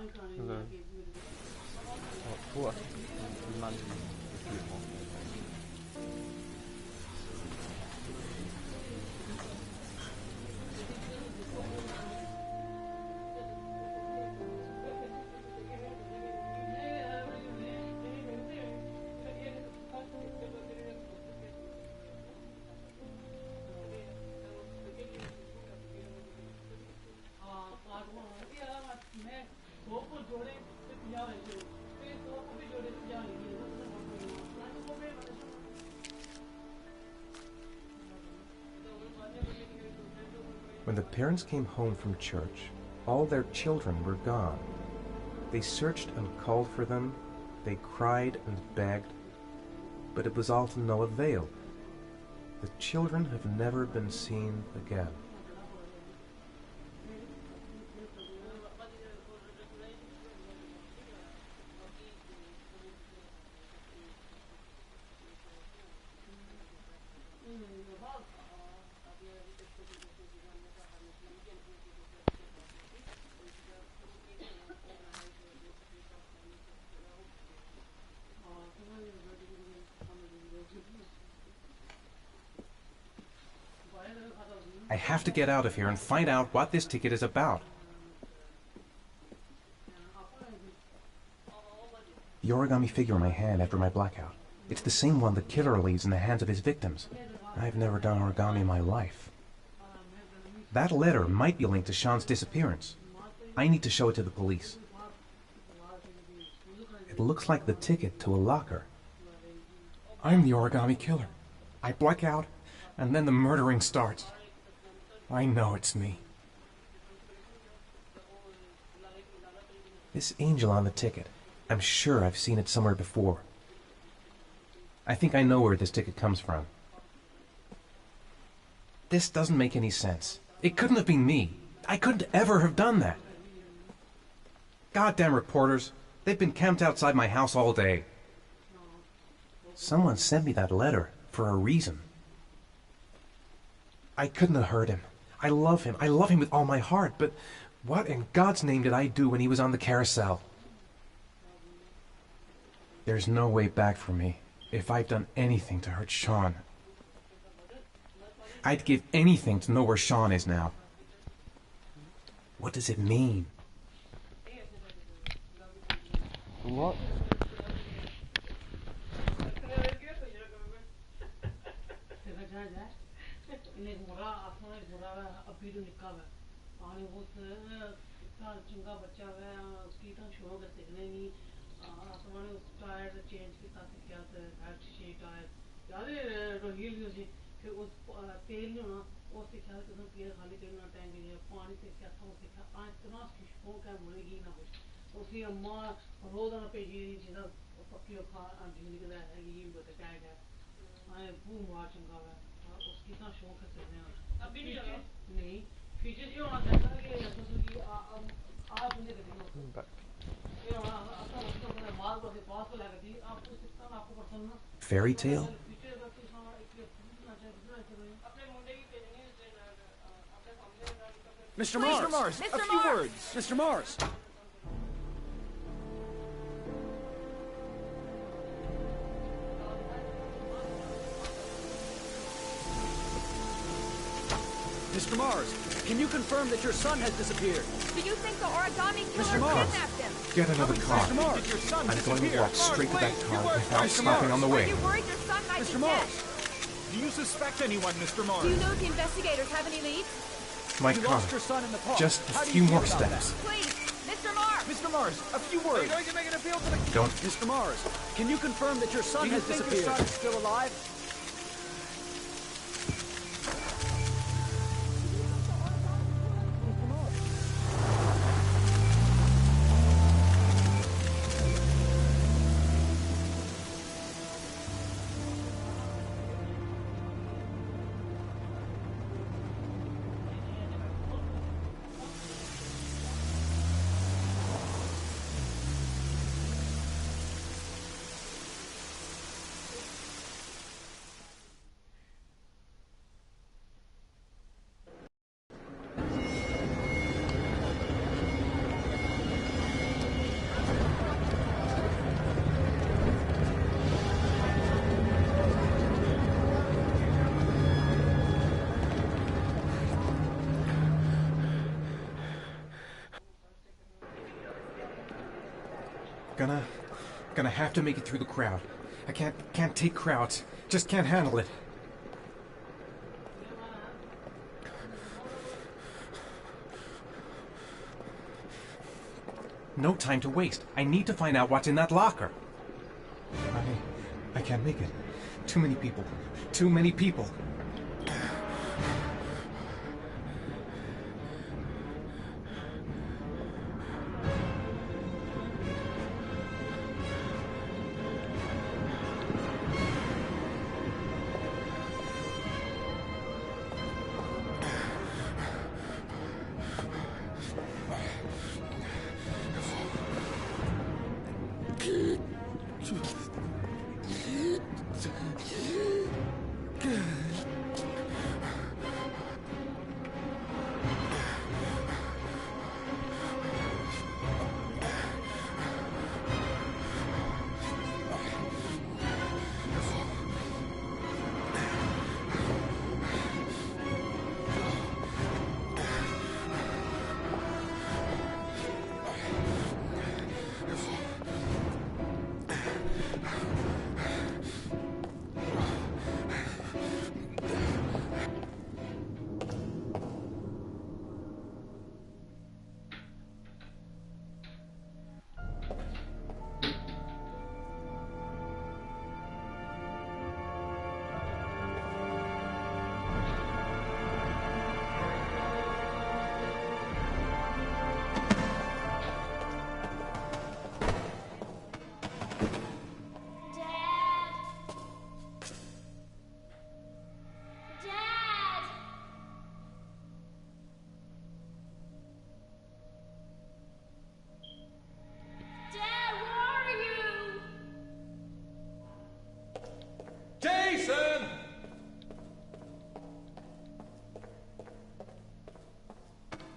그래서 좋아. 불만 느끼고. When the parents came home from church, all their children were gone. They searched and called for them, they cried and begged, but it was all to no avail. The children have never been seen again. I have to get out of here and find out what this ticket is about. The origami figure in my hand after my blackout. It's the same one the killer leaves in the hands of his victims. I've never done origami in my life. That letter might be linked to Sean's disappearance. I need to show it to the police. It looks like the ticket to a locker. I'm the origami killer. I black out, and then the murdering starts. I know it's me. This angel on the ticket, I'm sure I've seen it somewhere before. I think I know where this ticket comes from. This doesn't make any sense. It couldn't have been me. I couldn't ever have done that. Goddamn reporters. They've been camped outside my house all day. Someone sent me that letter for a reason. I couldn't have hurt him. I love him. I love him with all my heart, but what in God's name did I do when he was on the carousel? There's no way back for me if I've done anything to hurt Sean. I'd give anything to know where Sean is now. What does it mean? What? Fairy tale? Mr. Mars! A few words! Mr. Mars! Mr. Mars, can you confirm that your son has disappeared? Do you think the origami killer Mr. Mars. kidnapped him? Get another car. Mr. Mars, your son I'm going to disappeared. walk straight to that car without Mr. stopping Mars. on the Are way. you worried your son might Mr. be Mars, dead? do you suspect anyone, Mr. Mars? Do you know if the investigators have any leads? My You car. lost your son in the park. Just a How do few you feel more about steps. Please, Mr. Mars! Mr. Mars, a few words. Are you going to make an appeal to the... Don't. Mr. Mars, can you confirm that your son Do you has think disappeared? your son is still alive? Gonna have to make it through the crowd. I can't take crowds. Just can't handle it. No time to waste. I need to find out what's in that locker. I can't make it. Too many people. Too many people.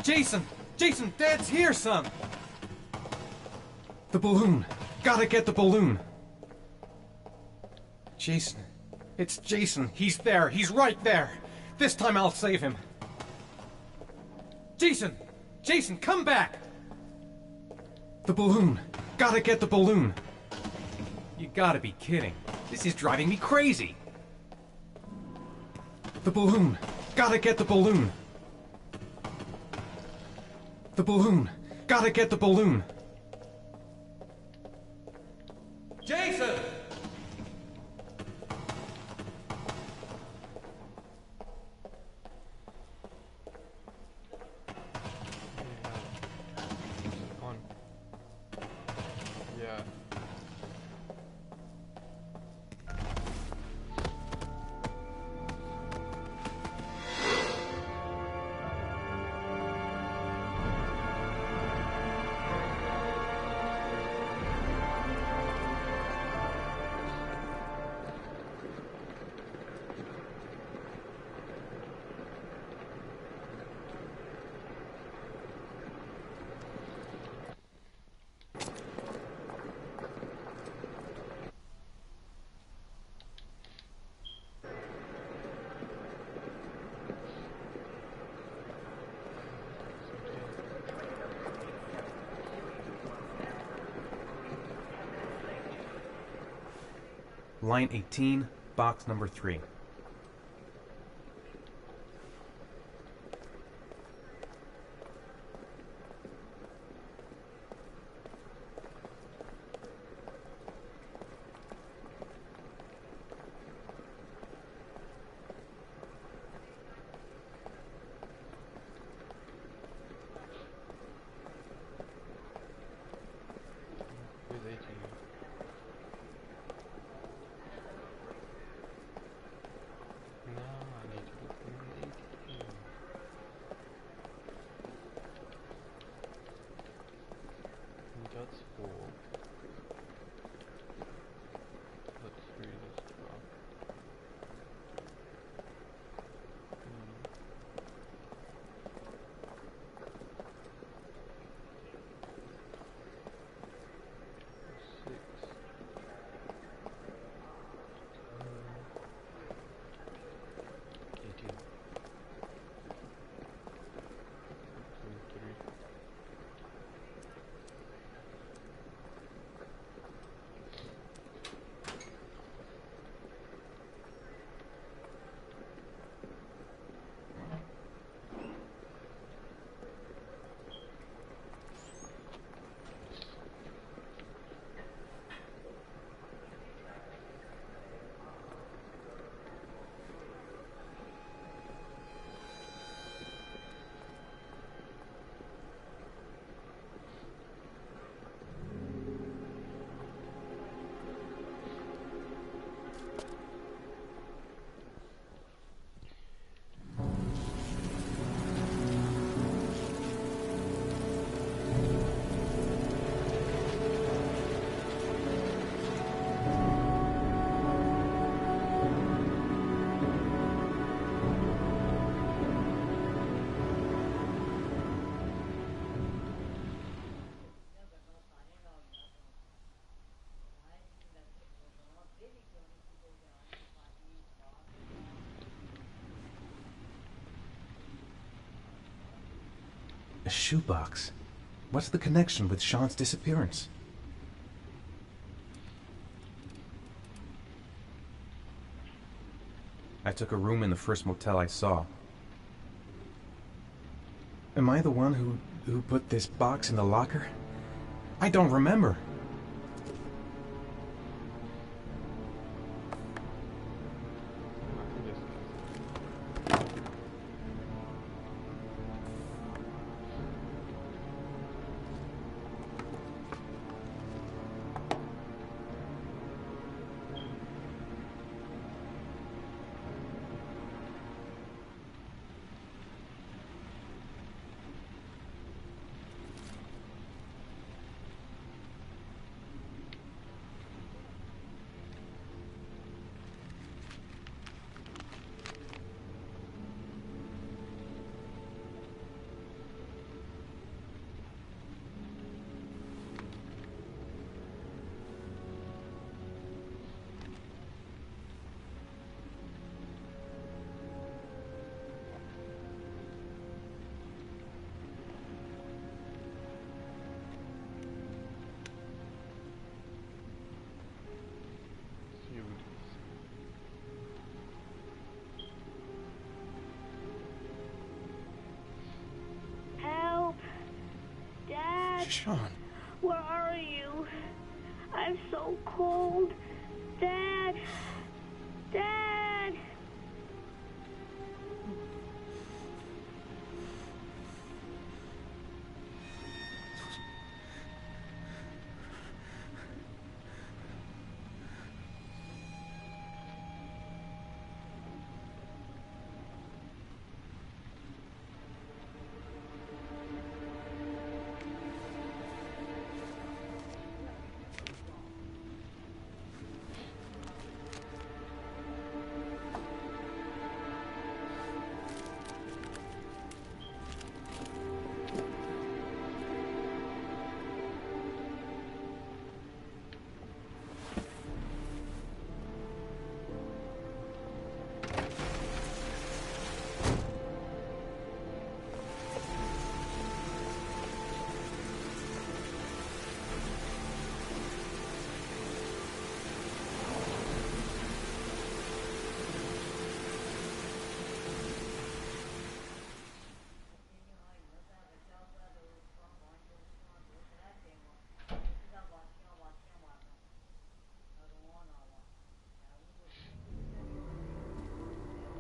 Jason! Jason, Dad's here, son! The balloon. Gotta get the balloon. Jason. It's Jason. He's there. He's right there. This time I'll save him. Jason! Jason, come back! The balloon. Gotta get the balloon. You gotta be kidding. This is driving me crazy. The balloon. Gotta get the balloon. The balloon. Gotta get the balloon. Jason! On. Yeah. Line 18, box number 3. Who's 18? No, I need to look for 18. That's 4. That's 3, that's 12. A shoebox. What's the connection with Sean's disappearance? I took a room in the first motel I saw. Am I the one who put this box in the locker? I don't remember. Help! Dad, Sean. where are you? I'm so cold. Dad! Dad!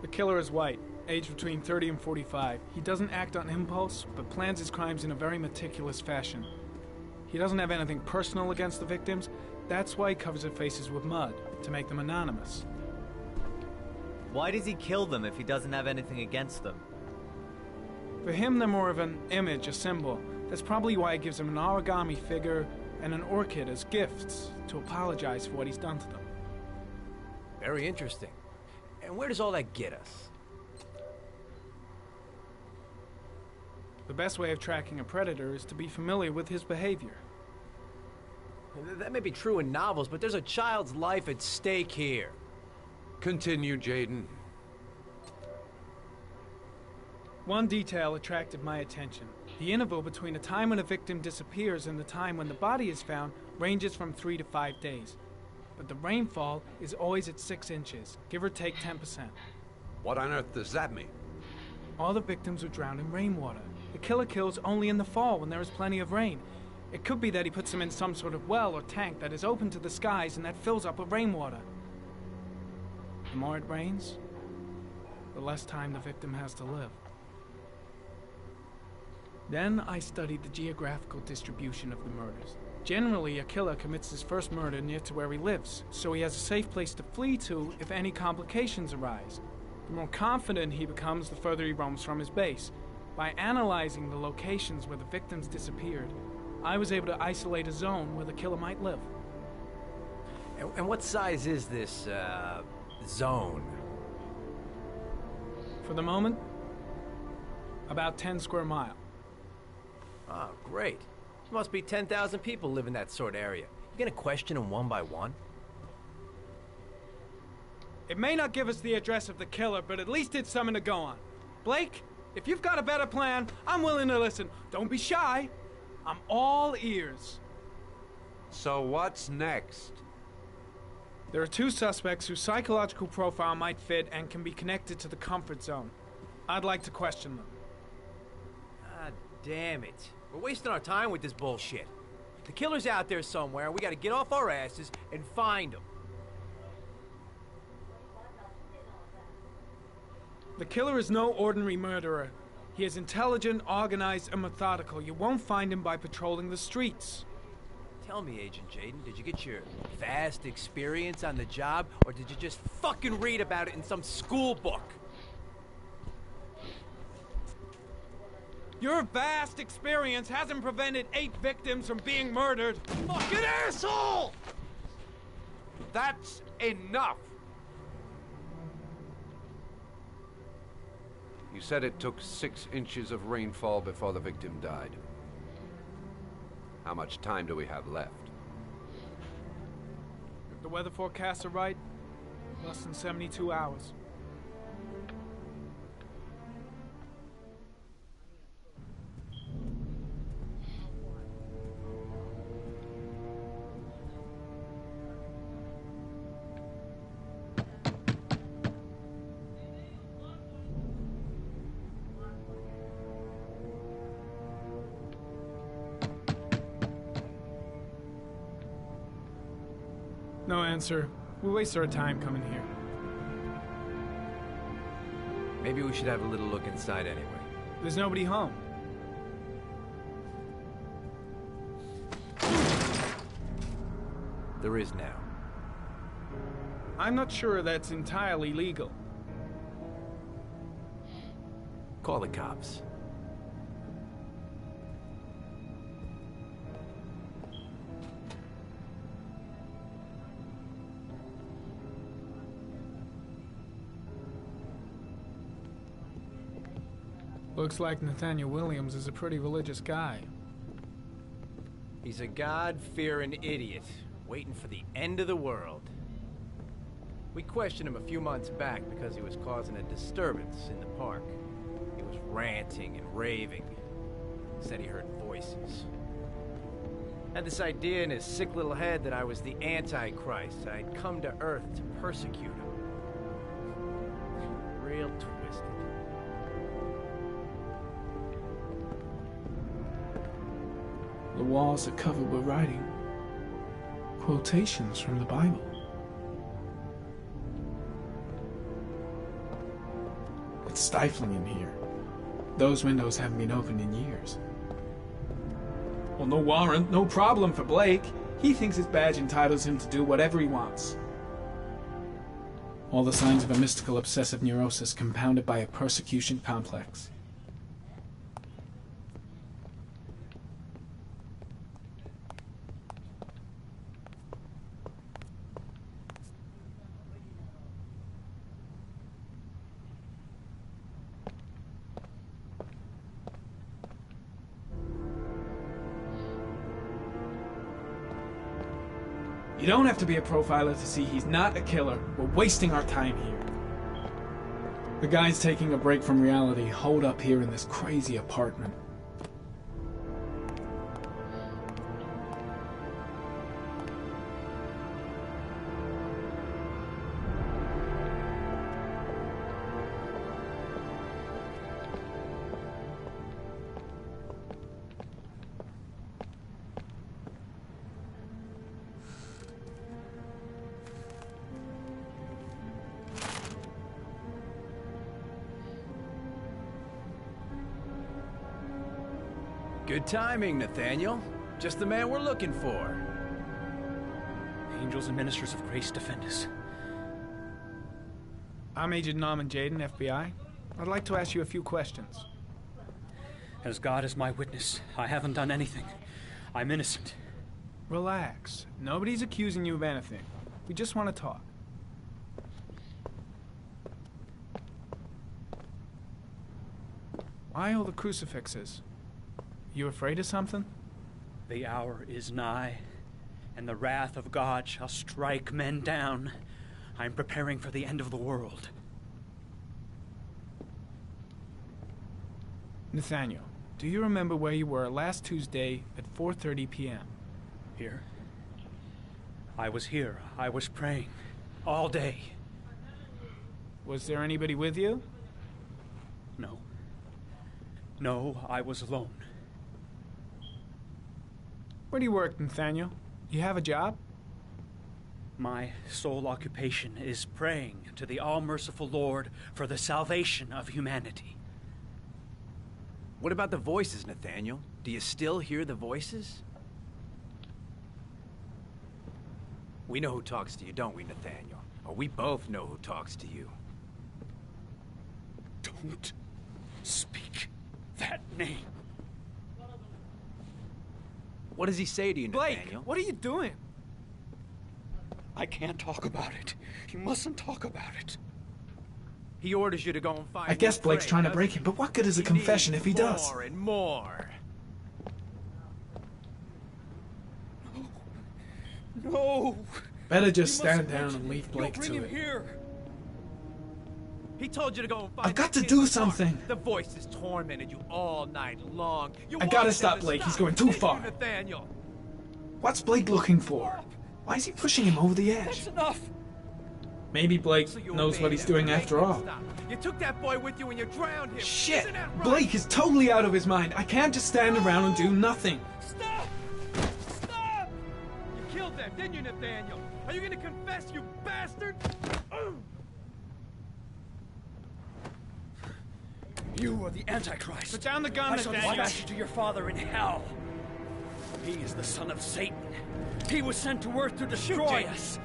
The killer is white, aged between 30 and 45. He doesn't act on impulse, but plans his crimes in a very meticulous fashion. He doesn't have anything personal against the victims. That's why he covers their faces with mud, to make them anonymous. Why does he kill them if he doesn't have anything against them? For him, they're more of an image, a symbol. That's probably why he gives them an origami figure and an orchid as gifts to apologize for what he's done to them. Very interesting. And where does all that get us? The best way of tracking a predator is to be familiar with his behavior. That may be true in novels, but there's a child's life at stake here. Continue, Jaden. One detail attracted my attention. The interval between the time when a victim disappears and the time when the body is found ranges from 3 to 5 days. But the rainfall is always at 6 inches, give or take 10%. What on earth does that mean? All the victims were drowned in rainwater. The killer kills only in the fall when there is plenty of rain. It could be that he puts them in some sort of well or tank that is open to the skies and that fills up with rainwater. The more it rains, the less time the victim has to live. Then I studied the geographical distribution of the murders. Generally, a killer commits his first murder near to where he lives, so he has a safe place to flee to if any complications arise. The more confident he becomes, the further he roams from his base. By analyzing the locations where the victims disappeared, I was able to isolate a zone where the killer might live. And what size is this, zone? For the moment, about 10 square miles. Oh, great. There must be 10,000 people live in that sort of area. You gonna question them one by one? It may not give us the address of the killer, but at least it's something to go on. Blake, If you've got a better plan, I'm willing to listen. Don't be shy. I'm all ears. So what's next? There are 2 suspects whose psychological profile might fit and can be connected to the comfort zone. I'd like to question them. God damn it. We're wasting our time with this bullshit. The killer's out there somewhere. We gotta get off our asses and find him. The killer is no ordinary murderer. He is intelligent, organized, and methodical. You won't find him by patrolling the streets. Tell me, Agent Jayden, did you get your vast experience on the job, or did you just fucking read about it in some school book? Your vast experience hasn't prevented 8 victims from being murdered. Fucking asshole! That's enough! You said it took 6 inches of rainfall before the victim died. How much time do we have left? If the weather forecasts are right, less than 72 hours. No answer. We waste our time coming here. Maybe we should have a little look inside anyway. There's nobody home. There is now. I'm not sure that's entirely legal. Call the cops. Looks like Nathaniel Williams is a pretty religious guy. He's a God-fearing idiot, waiting for the end of the world. We questioned him a few months back because he was causing a disturbance in the park. He was ranting and raving. Said he heard voices. Had this idea in his sick little head that I was the Antichrist. I'd come to Earth to persecute him. Real twisted. The walls are covered with writing. Quotations from the Bible. It's stifling in here. Those windows haven't been opened in years. Well, no warrant, no problem for Blake. He thinks his badge entitles him to do whatever he wants. All the signs of a mystical obsessive neurosis compounded by a persecution complex. You don't have to be a profiler to see he's not a killer. We're wasting our time here. The guy's taking a break from reality, holed up here in this crazy apartment. Good timing, Nathaniel. Just the man we're looking for. Angels and ministers of grace defend us. I'm Agent Norman Jayden, FBI. I'd like to ask you a few questions. As God is my witness, I haven't done anything. I'm innocent. Relax. Nobody's accusing you of anything. We just want to talk. Why all the crucifixes? You afraid of something? The hour is nigh, and the wrath of God shall strike men down. I'm preparing for the end of the world. Nathaniel, do you remember where you were last Tuesday at 4:30 p.m.? Here? I was here. I was praying. All day. Was there anybody with you? No. No, I was alone. Where do you work, Nathaniel? You have a job? My sole occupation is praying to the all-merciful Lord for the salvation of humanity. What about the voices, Nathaniel? Do you still hear the voices? We know who talks to you, don't we, Nathaniel? Or we both know who talks to you. Don't speak that name. What does he say to you, Blake, Nathaniel? what are you doing? I can't talk about it. You mustn't talk about it. He orders you to go and find I guess and Blake's pray, trying to doesn't break he? him, but what good is a He confession needs if he does? More and more. No! Better just You mustn't stand down mention and me. leave Blake Don't bring to him it. here. He told you to go and find I've got that to kid in do the park. something. The voices tormented you all night long. You I gotta wanted them stop to Blake. He's stop, going too didn't you, far. Nathaniel? What's Blake looking for? Why is he pushing him over the That's edge? enough. Maybe Blake So you knows what obeyed he's him, doing made after him all. stop. You took that boy with you and you drowned him. Shit! Isn't that right? Blake is totally out of his mind. I can't just stand around and do nothing. Stop! Stop! You killed them, didn't you, Nathaniel? Are you gonna confess, you bastard? You are the Antichrist. Put down the gun, I shall Nathaniel. dispatch you to your father in hell. He is the son of Satan. He was sent to earth to destroy us.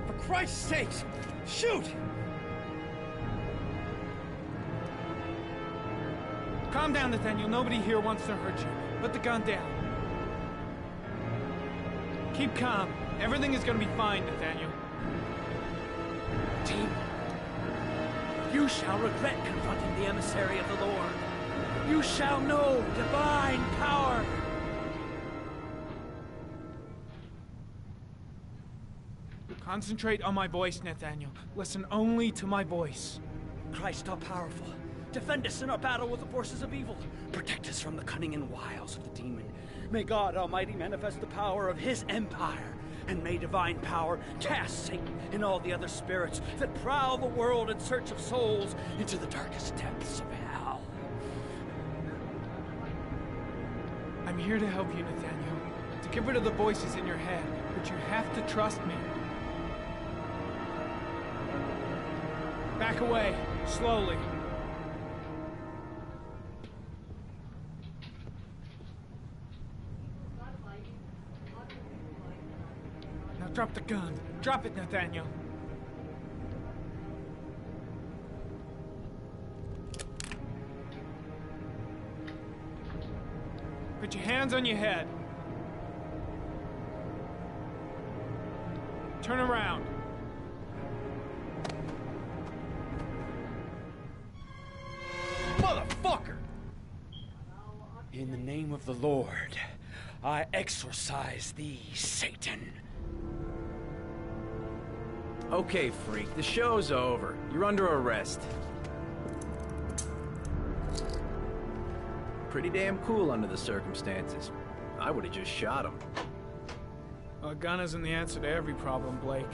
For Christ's sake, shoot! Calm down, Nathaniel. Nobody here wants to hurt you. Put the gun down. Keep calm. Everything is gonna be fine, Nathaniel. Team, you shall regret confronting the emissary of the Lord. You shall know divine power. Concentrate on my voice, Nathaniel. Listen only to my voice. Christ all powerful, defend us in our battle with the forces of evil. Protect us from the cunning and wiles of the demon. May God Almighty manifest the power of his empire. And may divine power cast Satan and all the other spirits that prowl the world in search of souls into the darkest depths of hell. I'm here to help you, Nathaniel. To get rid of the voices in your head, but you have to trust me. Back away, slowly. Now drop the gun. Drop it, Nathaniel. Put your hands on your head. Turn around. Motherfucker! In the name of the Lord, I exorcise thee, Satan. Okay, freak, the show's over. You're under arrest. Pretty damn cool under the circumstances. I would have just shot him. A gun isn't the answer to every problem, Blake.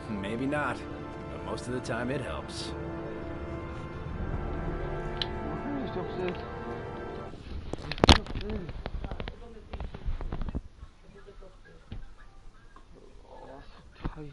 Maybe not, but most of the time it helps. Tired.